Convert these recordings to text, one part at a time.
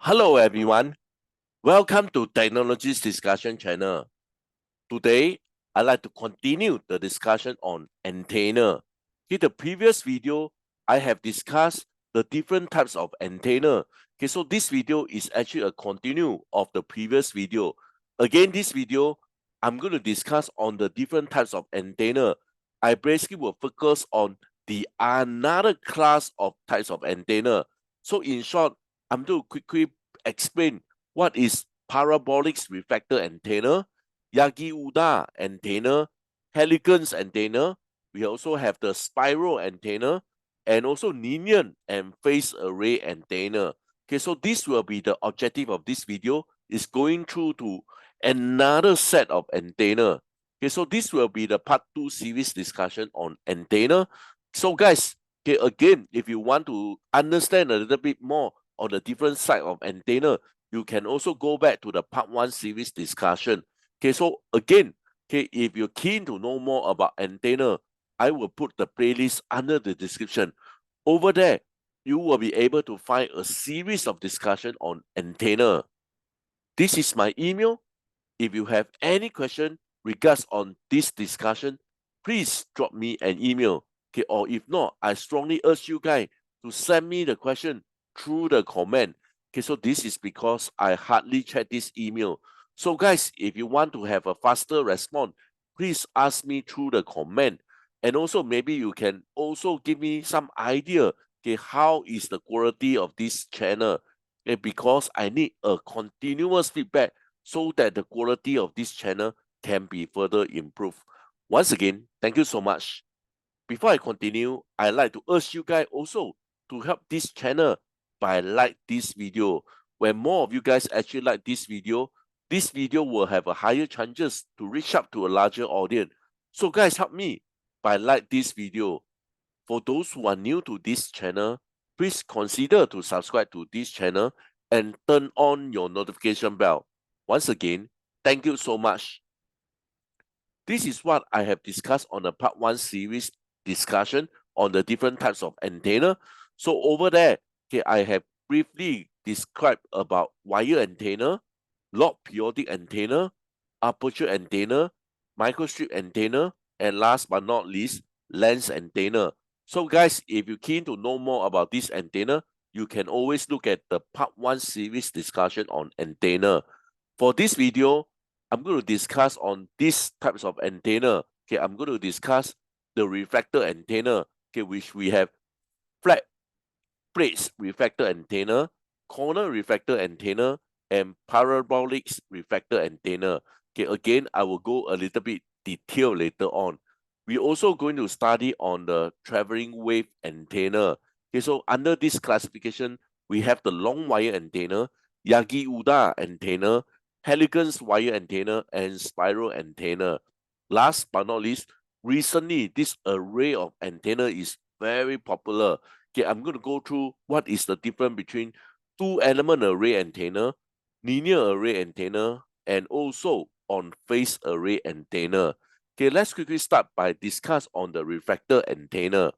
Hello everyone, welcome to Technologies Discussion channel. Today, I'd like to continue the discussion on antenna. In the previous video, I have discussed the different types of antenna. Okay, so this video is actually a continue of the previous video. Again, this video, I'm going to discuss on the different types of antenna. I basically will focus on the another class of types of antenna. So in short, I'm going to quickly explain what is parabolic reflector antenna, Yagi-Uda antenna, Helical antenna. We also have the spiral antenna and also linear and phase array antenna. Okay, so this will be the objective of this video, is going through to another set of antenna. Okay, so this will be the part 2 series discussion on antenna. So guys, okay, again, if you want to understand a little bit more on the different side of antenna, you can also go back to the part 1 series discussion. Okay, so again, okay, if you're keen to know more about antenna, I will put the playlist under the description. Over there, you will be able to find a series of discussion on antenna. This is my email. If you have any question regards on this discussion, please drop me an email. Okay, or if not, I strongly urge you guys to send me the question through the comment. Okay, so this is because I hardly check this email. So guys, if you want to have a faster response, please ask me through the comment. And also maybe you can also give me some idea, okay, how is the quality of this channel? Okay, because I need a continuous feedback so that the quality of this channel can be further improved. Once again, thank you so much. Before I continue, I'd like to urge you guys also to help this channel by like this video. When more of you guys actually like this video will have a higher chances to reach up to a larger audience. So guys, help me by like this video. For those who are new to this channel, please consider to subscribe to this channel and turn on your notification bell. Once again, thank you so much. This is what I have discussed on the part 1 series discussion on the different types of antenna. So over there, okay, I have briefly described about wire antenna, log periodic antenna, aperture antenna, microstrip antenna, and last but not least, lens antenna. So guys, if you're keen to know more about this antenna, you can always look at the part 1 series discussion on antenna. For this video, I'm going to discuss on these types of antenna. Okay, I'm going to discuss the reflector antenna, okay, which we have flat plates reflector antenna, corner reflector antenna, and parabolic reflector antenna. Okay, again, I will go a little bit detailed later on. We're also going to study on the traveling wave antenna. Okay, so under this classification, we have the long wire antenna, Yagi-Uda antenna, Helical wire antenna, and spiral antenna. Last but not least, recently this array of antenna is very popular. Okay, I'm going to go through what is the difference between two-element array antenna, linear array antenna, and also on phase array antenna. Okay, let's quickly start by discuss on the reflector antenna.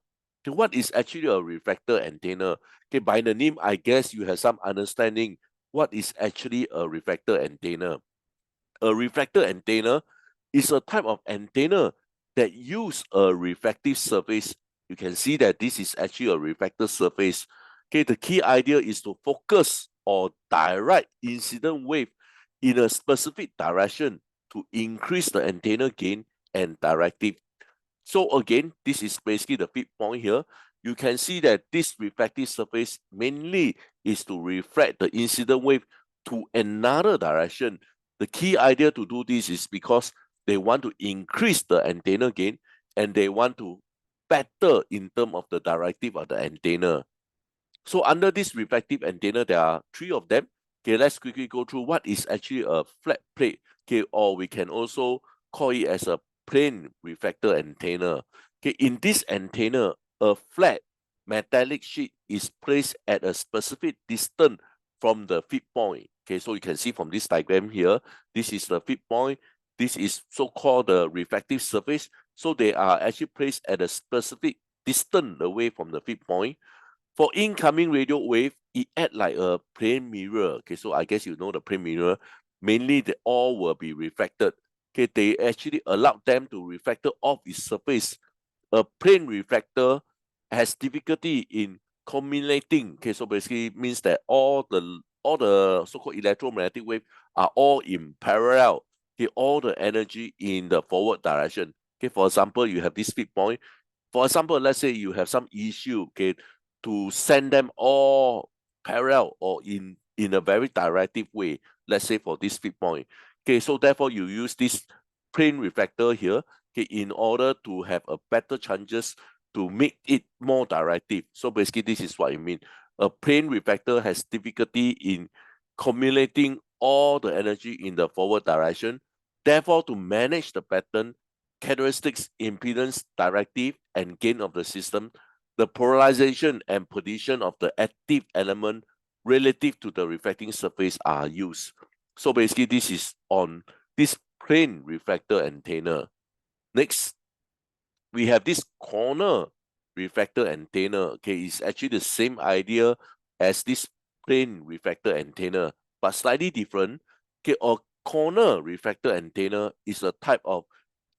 Okay, what is actually a reflector antenna? Okay, by the name, I guess you have some understanding what is actually a reflector antenna. A reflector antenna is a type of antenna that use a reflective surface. You can see that this is actually a reflector surface. Okay, the key idea is to focus or direct incident wave in a specific direction to increase the antenna gain and directive. So again, this is basically the feed point here. You can see that this reflective surface mainly is to reflect the incident wave to another direction. The key idea to do this is because they want to increase the antenna gain and they want to better in terms of the directive of the antenna. So under this reflective antenna, there are 3 of them. Okay, let's quickly go through what is actually a flat plate. Okay, or we can also call it as a plane reflector antenna. Okay, in this antenna, a flat metallic sheet is placed at a specific distance from the feed point. Okay, so you can see from this diagram here, this is the feed point. This is so-called the reflective surface. So they are actually placed at a specific distance away from the feed point. For incoming radio wave, it act like a plane mirror. Okay, so I guess you know the plane mirror. Mainly, they all will be reflected. Okay, they actually allow them to reflect off its surface. A plane reflector has difficulty in accumulating. Okay, so basically means that all the so-called electromagnetic wave are all in parallel. Okay, all the energy in the forward direction. Okay, for example, you have this feed point. For example, let's say you have some issue, okay, to send them all parallel or in a very directive way. Let's say for this feed point. Okay, so therefore you use this plane reflector here, okay, in order to have a better chances to make it more directive. So basically, this is what I mean. A plane reflector has difficulty in accumulating all the energy in the forward direction. Therefore, to manage the pattern, characteristics, impedance, directive, and gain of the system, the polarization and position of the active element relative to the reflecting surface are used. So basically, this is on this plane reflector antenna. Next, we have this corner reflector antenna. Okay, it's actually the same idea as this plane reflector antenna, but slightly different. Okay, a corner reflector antenna is a type of,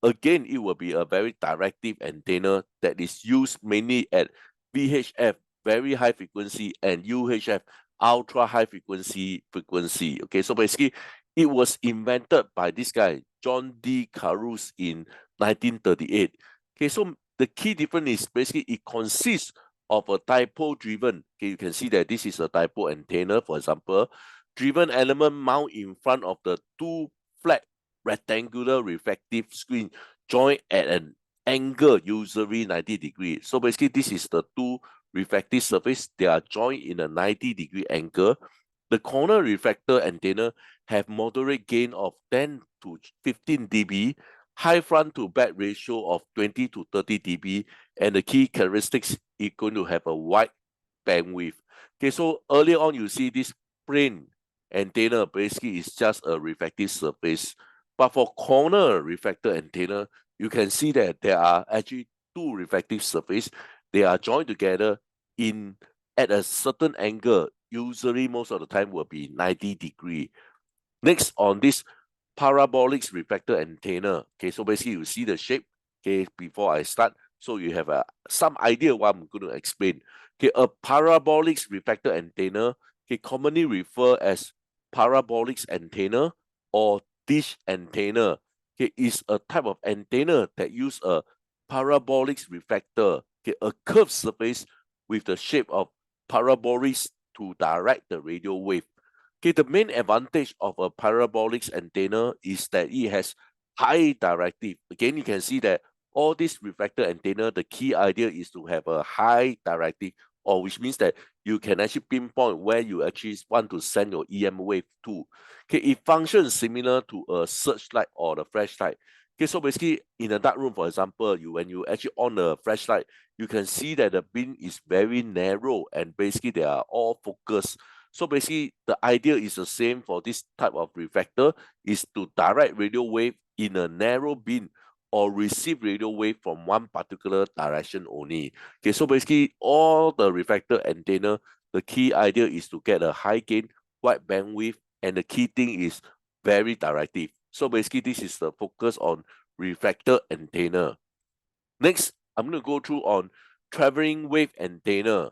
again, it will be a very directive antenna that is used mainly at VHF, very high frequency, and UHF, ultra high frequency. Okay, so basically, it was invented by this guy, John D. Caruso, in 1938. Okay, so the key difference is basically it consists of a dipole-driven. Okay, you can see that this is a dipole antenna, for example, driven element mount in front of the two flat rectangular reflective screen joined at an angle, usually 90 degrees. So basically, this is the two reflective surface. They are joined in a 90-degree angle. The corner reflector antenna have moderate gain of 10 to 15 dB, high front to back ratio of 20 to 30 dB, and the key characteristics is going to have a wide bandwidth. Okay, so earlier on you see this plane antenna basically is just a reflective surface. But for corner reflector antenna, you can see that there are actually two reflective surface. They are joined together in at a certain angle. Usually, most of the time will be 90 degree. Next, on this parabolic reflector antenna. Okay, so basically you see the shape. Okay, before I start, so you have some idea what I'm going to explain. Okay, a parabolic reflector antenna, okay, commonly referred as parabolic antenna or dish antenna. Okay, is a type of antenna that use a parabolic reflector, okay, a curved surface with the shape of parabolic to direct the radio wave. Okay, the main advantage of a parabolic antenna is that it has high directive. Again, you can see that all these reflector antenna, the key idea is to have a high directive, or which means that you can actually pinpoint where you actually want to send your EM wave to. Okay, it functions similar to a searchlight or the flashlight. Okay, so basically in a dark room, for example, when you actually on the flashlight, you can see that the beam is very narrow and basically they are all focused. So basically, the idea is the same for this type of reflector, is to direct radio wave in a narrow beam or receive radio wave from one particular direction only. Okay, so basically, all the reflector antenna, the key idea is to get a high gain, wide bandwidth, and the key thing is very directive. So basically, this is the focus on reflector antenna. Next, I'm going to go through on traveling wave antenna.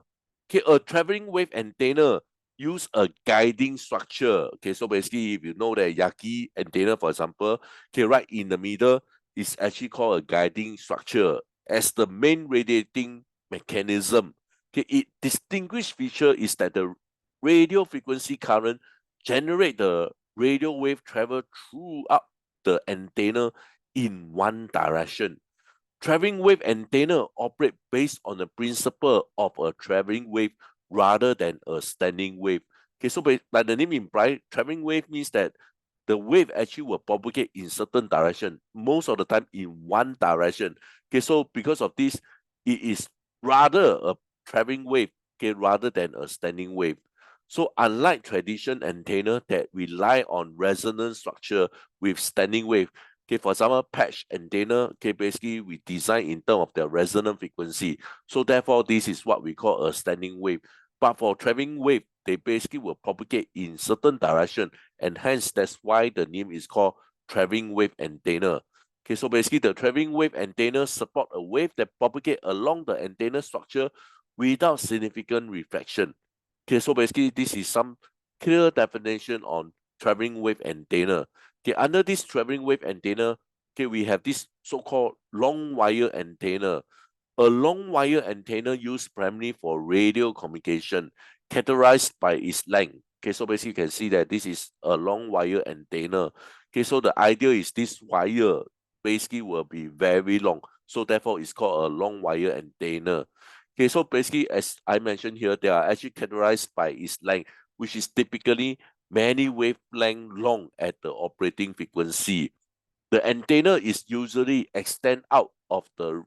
Okay, a traveling wave antenna use a guiding structure. Okay, so basically, if you know that Yagi antenna, for example, okay, right in the middle is actually called a guiding structure as the main radiating mechanism. Okay, its distinguished feature is that the radio frequency current generate the radio wave travel throughout the antenna in one direction. Traveling wave antenna operate based on the principle of a traveling wave rather than a standing wave. Okay, so like the name implies, traveling wave means that the wave actually will propagate in certain direction, most of the time in one direction. Okay, so because of this, it is rather a traveling wave, okay, rather than a standing wave. So unlike traditional antenna that rely on resonance structure with standing wave, Okay, for example, patch antenna, okay, basically we design in terms of their resonant frequency. So therefore, this is what we call a standing wave. But for traveling wave, they basically will propagate in certain direction, and hence that's why the name is called traveling wave antenna. Okay, so basically the traveling wave antenna support a wave that propagate along the antenna structure without significant reflection. Okay, so basically this is some clear definition on traveling wave antenna. Okay, under this traveling wave antenna, okay, we have this so-called long wire antenna. A long wire antenna used primarily for radio communication, characterized by its length. Okay, so basically you can see that this is a long wire antenna. Okay, so the idea is this wire basically will be very long. So therefore it's called a long wire antenna. Okay, so basically as I mentioned here, they are actually characterized by its length, which is typically many wavelength long at the operating frequency. The antenna is usually extend out of the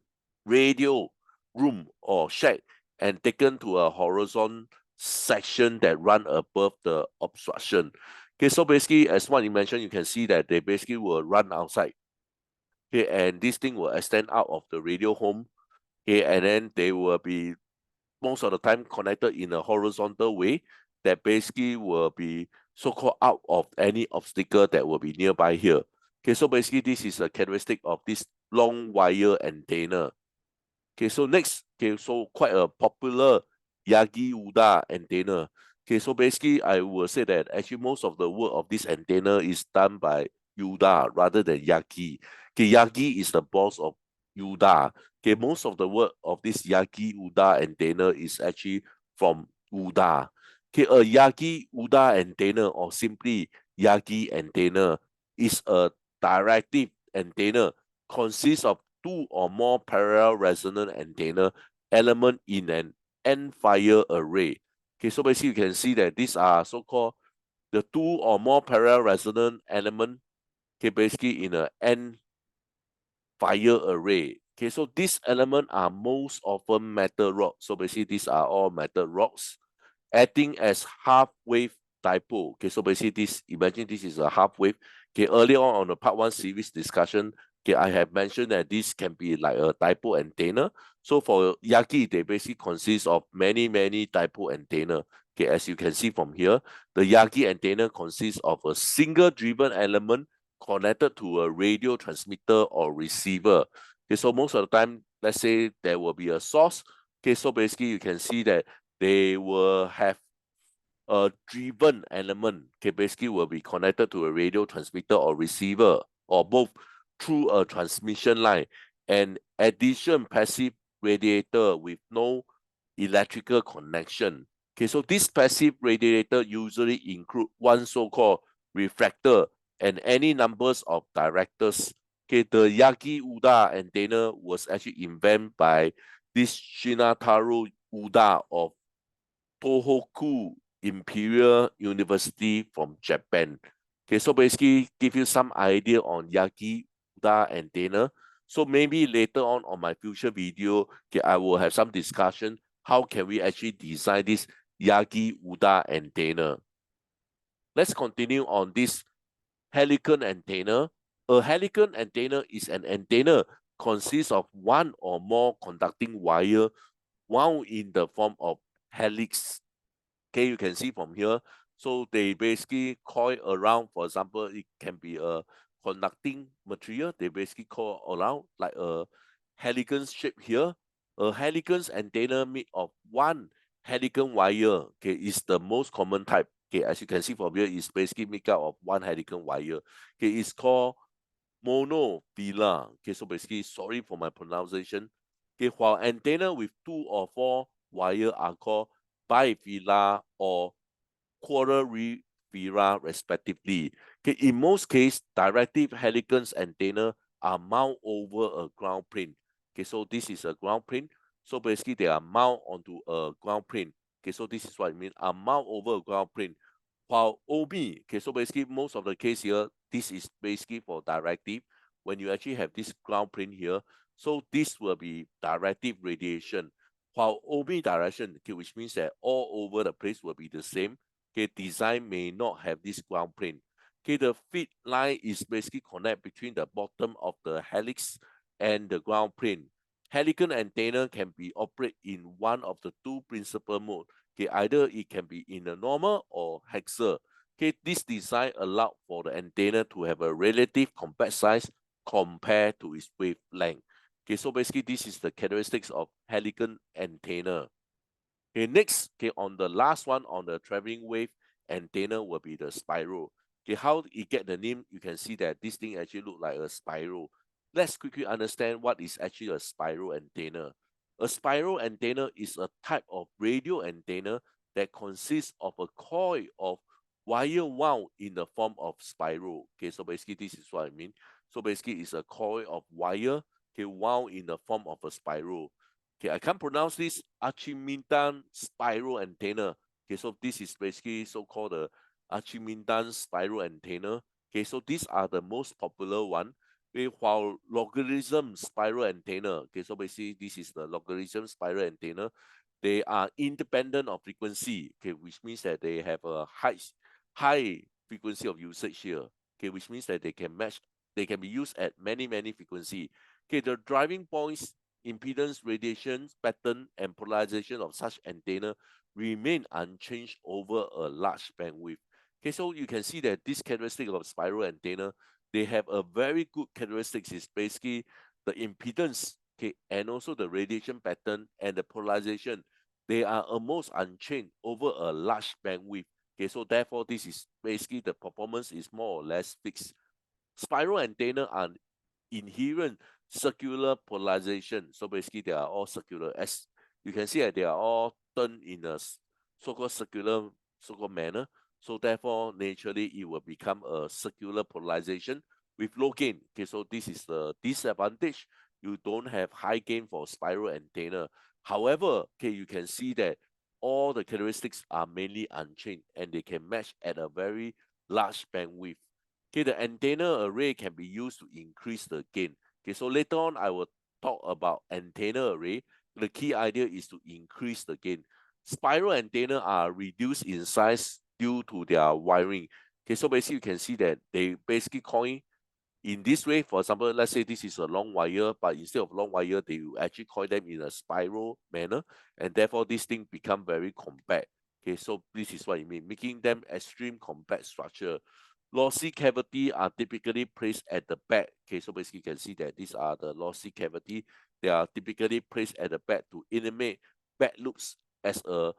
radio room or shed and taken to a horizontal section that run above the obstruction. Okay, so basically, as what you mentioned, you can see that they basically will run outside. Okay, and this thing will extend out of the radio home. Okay, and then they will be most of the time connected in a horizontal way that basically will be so-called out of any obstacle that will be nearby here. Okay, so basically this is a characteristic of this long wire antenna. Okay, so next, okay, so quite a popular Yagi-Uda antenna. Okay, so basically I will say that actually most of the work of this antenna is done by Uda rather than Yagi. Okay, Yagi is the boss of Uda. Okay, most of the work of this Yagi-Uda antenna is actually from Uda. Okay, a Yagi-Uda antenna or simply Yagi antenna is a directive antenna, consists of two or more parallel resonant antenna element in an end fire array. Okay, so basically you can see that these are so-called the two or more parallel resonant element, okay, basically in an end fire array. Okay, so these elements are most often metal rocks. So basically these are all metal rocks acting as half wave dipole. Okay, so basically this, imagine this is a half wave. Okay, earlier on the part one series discussion, okay, I have mentioned that this can be like a dipole antenna. So for Yagi, they basically consist of many dipole antenna. Okay, as you can see from here, the Yagi antenna consists of a single driven element connected to a radio transmitter or receiver. Okay, so most of the time, let's say there will be a source. Okay, so basically you can see that they will have a driven element, okay, basically will be connected to a radio transmitter or receiver or both through a transmission line. And addition passive radiator with no electrical connection. Okay, so this passive radiator usually include one so-called reflector and any numbers of directors. Okay, the Yagi-Uda antenna was actually invented by this Shinataro Uda of Tohoku Imperial University from Japan. Okay, so basically give you some idea on Yagi-Uda antenna. So maybe later on my future video, okay, I will have some discussion how can we actually design this Yagi-Uda antenna. Let's continue on this helical antenna. A helical antenna is an antenna consists of one or more conducting wire wound in the form of helix. Okay, you can see from here. So they basically coil around, for example, it can be a conducting material. They basically coil around like a helical shape here. A helical antenna made of one helical wire, okay, is the most common type. Okay, as you can see from here, it's basically made up of one helical wire. Okay, it's called monofila. Okay, so basically, sorry for my pronunciation. Okay, while antenna with two or four wire are called bifila or quadrifila respectively. Okay, in most cases, directive helical antenna are mounted over a ground plane. Okay, so this is a ground plane. So basically, they are mounted onto a ground plane. Okay, so this is what I mean. Are mounted over a ground plane. While OB, okay, so basically most of the case here, this is basically for directive. When you actually have this ground plane here, so this will be directive radiation. While OB direction, okay, which means that all over the place will be the same. Okay, design may not have this ground plane. Okay, the feed line is basically connect between the bottom of the helix and the ground plane. Helical antenna can be operate in one of the two principal modes. Okay, either it can be in a normal or hexer. Okay, this design allowed for the antenna to have a relative compact size compared to its wavelength. Okay, so basically this is the characteristics of helical antenna. Okay, next, okay, on the last one on the traveling wave antenna will be the spiral. Okay, how it get the name? You can see that this thing actually look like a spiral. Let's quickly understand what is actually a spiral antenna. A spiral antenna is a type of radio antenna that consists of a coil of wire wound in the form of spiral. Okay, so basically this is what I mean. So basically it's a coil of wire, okay, wound in the form of a spiral. Okay, I can't pronounce this Archimedean spiral antenna. Okay, so this is basically so-called the Archimedean spiral antenna. Okay, so these are the most popular one. Okay, while logarithm spiral antenna. Okay, so basically this is the logarithm spiral antenna. They are independent of frequency. Okay, which means that they have a high frequency of usage here. Okay, which means that they can match. They can be used at many frequency. Okay, the driving points impedance, radiation pattern, and polarization of such antenna remain unchanged over a large bandwidth. Okay, so you can see that this characteristic of spiral antenna, they have a very good characteristics. Is basically the impedance, okay, and also the radiation pattern and the polarization. They are almost unchanged over a large bandwidth. Okay, so therefore this is basically the performance is more or less fixed. Spiral antenna are inherent circular polarization. So basically, they are all circular. As you can see, they are all turned in a so-called circular so-called manner. So therefore, naturally, it will become a circular polarization with low gain. Okay, so this is the disadvantage. You don't have high gain for spiral antenna. However, okay, you can see that all the characteristics are mainly unchanged and they can match at a very large bandwidth. Okay, the antenna array can be used to increase the gain. Okay, so later on I will talk about antenna array. The key idea is to increase the gain. Spiral antenna are reduced in size due to their wiring. Okay, so basically you can see that they basically coin in this way. For example, let's say this is a long wire, but instead of long wire, they will actually coil them in a spiral manner, and therefore this thing become very compact. Okay, so this is what it means, making them extreme compact structure. Lossy cavity are typically placed at the back. Okay, so basically you can see that these are the lossy cavity. They are typically placed at the back to eliminate back loops as a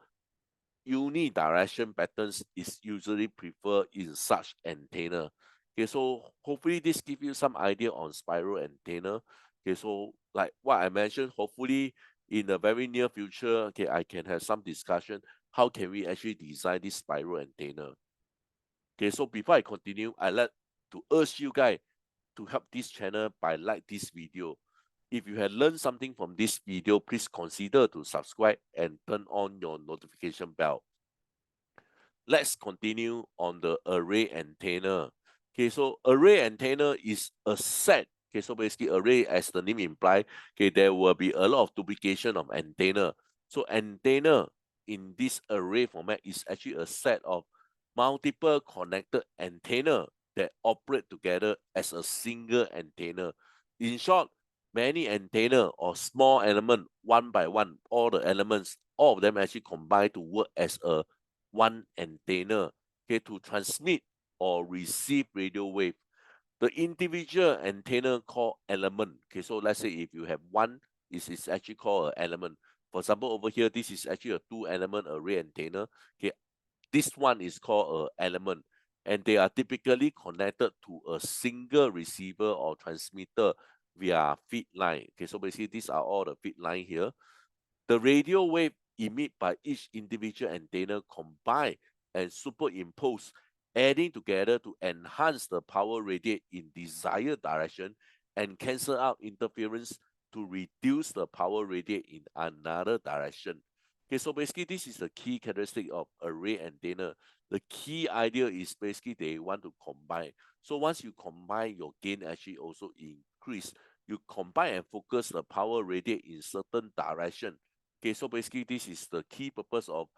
unidirection patterns is usually preferred in such antenna. Okay, so hopefully this gives you some idea on spiral antenna. Okay, so like what I mentioned, hopefully in the very near future, okay, I can have some discussion. How can we actually design this spiral antenna? Okay, so before I continue, I like to urge you guys to help this channel by like this video. If you have learned something from this video, please consider to subscribe and turn on your notification bell. Let's continue on the array antenna. Okay, so array antenna is a set. Okay, so basically array, as the name implies, okay, there will be a lot of duplication of antenna. So antenna in this array format is actually a set of multiple connected antenna that operate together as a single antenna. In short, many antenna or small element one by one, all the elements, all of them actually combine to work as a one antenna, okay, to transmit or receive radio wave. The individual antenna called element. Okay, so let's say if you have one, it is actually called an element. For example, over here, this is actually a two-element array antenna. Okay, this one is called an element, and they are typically connected to a single receiver or transmitter via feed line. Okay, so basically these are all the feed line here. The radio wave emitted by each individual antenna combine and superimpose, adding together to enhance the power radiate in desired direction and cancel out interference to reduce the power radiate in another direction. Okay, so basically this is the key characteristic of array antenna. The key idea is basically they want to combine. So once you combine, your gain actually also increase. You combine and focus the power radiate in certain direction. Okay, so basically this is the key purpose of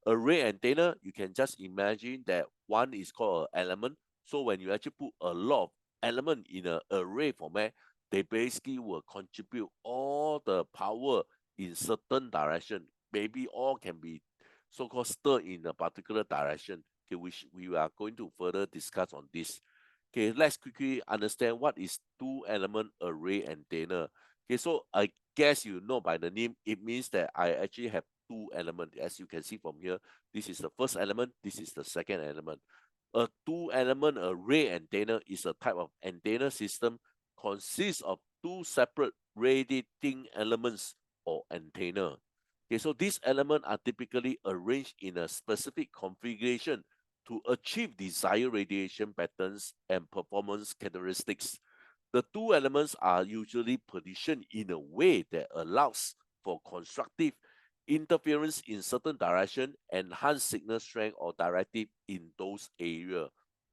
array antenna. You can just imagine that one is called an element. So when you actually put a lot of element in an array format, they basically will contribute all the power in certain direction. Maybe all can be so-called stirred in a particular direction, okay, which we are going to further discuss on this. Okay, let's quickly understand what is two-element array antenna. Okay, so I guess you know by the name, it means that I actually have two elements. As you can see from here, this is the first element, this is the second element. A two-element array antenna is a type of antenna system consists of two separate radiating elements or antenna. Okay, so these elements are typically arranged in a specific configuration to achieve desired radiation patterns and performance characteristics. The two elements are usually positioned in a way that allows for constructive interference in certain direction, enhance signal strength or directive in those areas.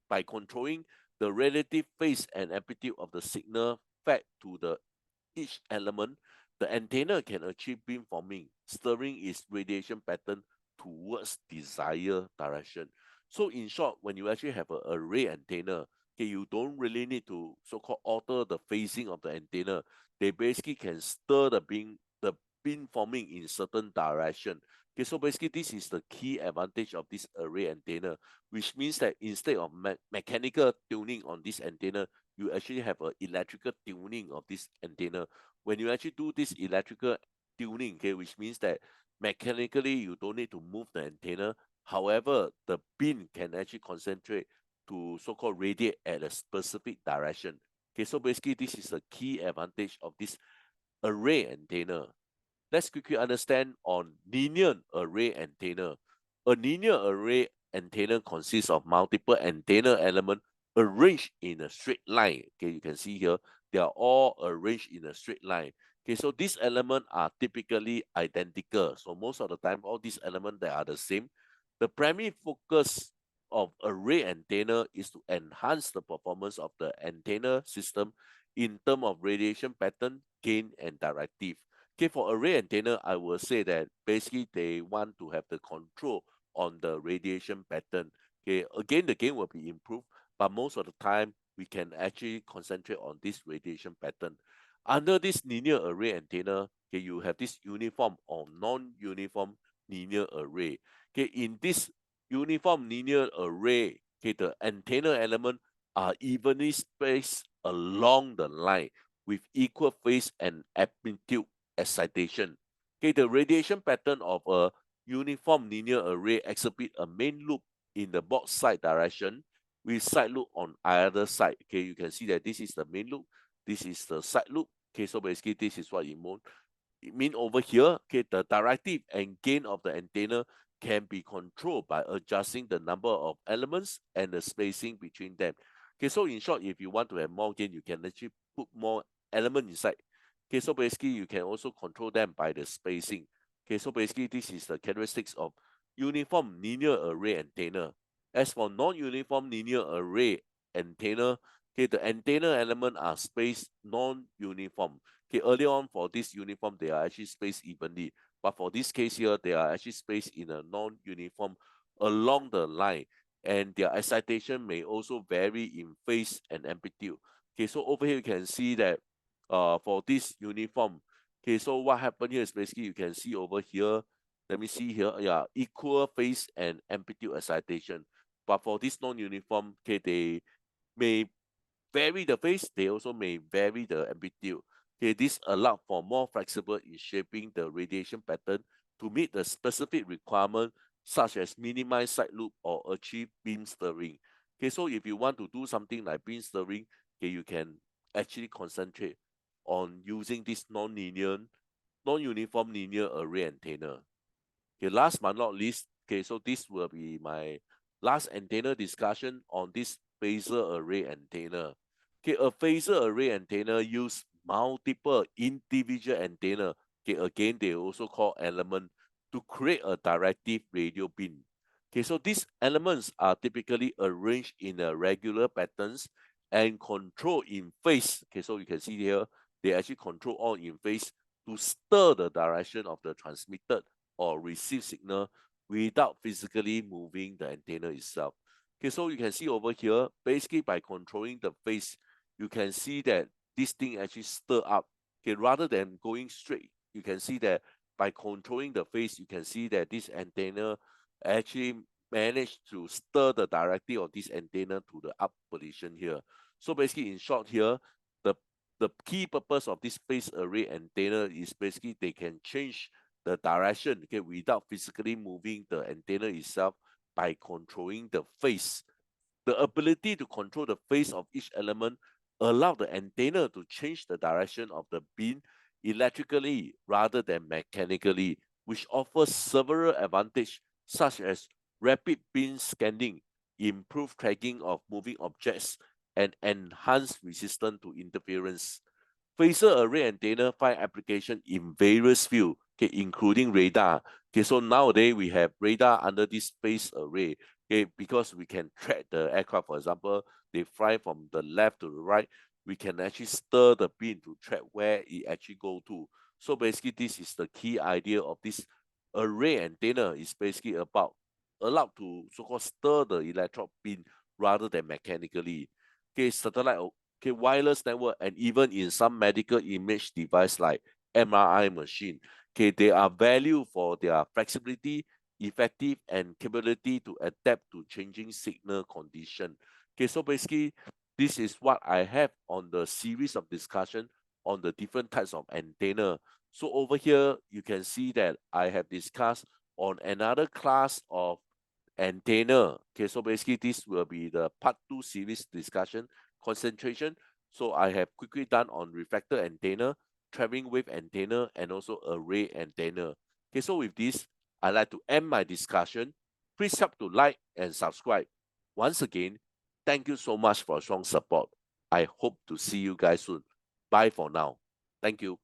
By controlling the relative phase and amplitude of the signal fed to the each element, the antenna can achieve beamforming, steering its radiation pattern towards desired direction. So in short, when you actually have an array antenna, okay, you don't really need to so-called alter the phasing of the antenna. They basically can stir the beamforming in certain direction. Okay, so basically this is the key advantage of this array antenna, which means that instead of mechanical tuning on this antenna, you actually have an electrical tuning of this antenna. When you actually do this electrical tuning, okay, which means that mechanically you don't need to move the antenna. However, the beam can actually concentrate to so-called radiate at a specific direction. Okay, so basically this is the key advantage of this array antenna. Let's quickly understand on linear array antenna. A linear array antenna consists of multiple antenna elements arranged in a straight line. Okay, you can see here, they are all arranged in a straight line. Okay, so these elements are typically identical. So most of the time, all these elements that are the same. The primary focus of array antenna is to enhance the performance of the antenna system in terms of radiation pattern, gain, and directive. Okay, for array antenna, I will say that basically they want to have the control on the radiation pattern. Okay, again, the gain will be improved, but most of the time we can actually concentrate on this radiation pattern. Under this linear array antenna, okay, you have this uniform or non-uniform linear array. Okay, in this uniform linear array, okay, the antenna element are evenly spaced along the line with equal phase and amplitude excitation. Okay, the radiation pattern of a uniform linear array exhibit a main loop in the box side direction with side loop on either side. Okay, you can see that this is the main loop, this is the side loop. Okay, so basically this is what it mean over here. Okay, the directive and gain of the antenna can be controlled by adjusting the number of elements and the spacing between them. Okay, so in short, if you want to have more gain, you can actually put more element inside. Okay, so basically you can also control them by the spacing. Okay, so basically this is the characteristics of uniform linear array antenna. As for non-uniform linear array antenna, okay, the antenna element are spaced non-uniform. Okay, earlier on for this uniform, they are actually spaced evenly. But for this case here, they are actually spaced in a non-uniform along the line. And their excitation may also vary in phase and amplitude. Okay, so over here you can see that for this uniform, okay, so what happened here is basically you can see over here, let me see here, yeah, equal phase and amplitude excitation. But for this non-uniform, okay, they may vary the phase, they also may vary the amplitude. Okay, this allows for more flexible in shaping the radiation pattern to meet the specific requirement, such as minimize side loop or achieve beam stirring. Okay, so if you want to do something like beam stirring, okay, you can actually concentrate on using this non-uniform linear array antenna. Okay, last but not least, okay, so this will be my last antenna discussion on this phasor array antenna. Okay, a phasor array antenna use multiple individual antenna. Okay, again, they also call element to create a directive radio beam. Okay, so these elements are typically arranged in a regular patterns and control in phase. Okay, so you can see here, they actually control all in phase to stir the direction of the transmitted or receive signal without physically moving the antenna itself. Okay, so you can see over here, basically by controlling the phase, you can see that this thing actually stir up. Okay, rather than going straight, you can see that by controlling the phase, you can see that this antenna actually managed to stir the direction of this antenna to the up position here. So basically, in short here, the the key purpose of this phase array antenna is basically they can change the direction, okay, without physically moving the antenna itself by controlling the phase. The ability to control the phase of each element allow the antenna to change the direction of the beam electrically rather than mechanically, which offers several advantages such as rapid beam scanning, improved tracking of moving objects, and enhanced resistance to interference. Phaser array antenna find application in various fields, okay, including radar. Okay, so nowadays we have radar under this phase array, okay, because we can track the aircraft. For example, they fly from the left to the right. We can actually stir the beam to track where it actually go to. So basically, this is the key idea of this array antenna. Is basically about allowed to so-called stir the electron beam rather than mechanically. Okay, satellite, okay, wireless network, and even in some medical image device like MRI machine, okay, they are valued for their flexibility, effective, and capability to adapt to changing signal condition. Okay, so basically, this is what I have on the series of discussion on the different types of antenna. So over here, you can see that I have discussed on another class of antenna. Okay, so basically this will be the part 2 series discussion concentration. So I have quickly done on reflector antenna, traveling wave antenna, and also array antenna. Okay, so with this, I'd like to end my discussion. Please help to like and subscribe. Once again, thank you so much for strong support. I hope to see you guys soon. Bye for now. Thank you.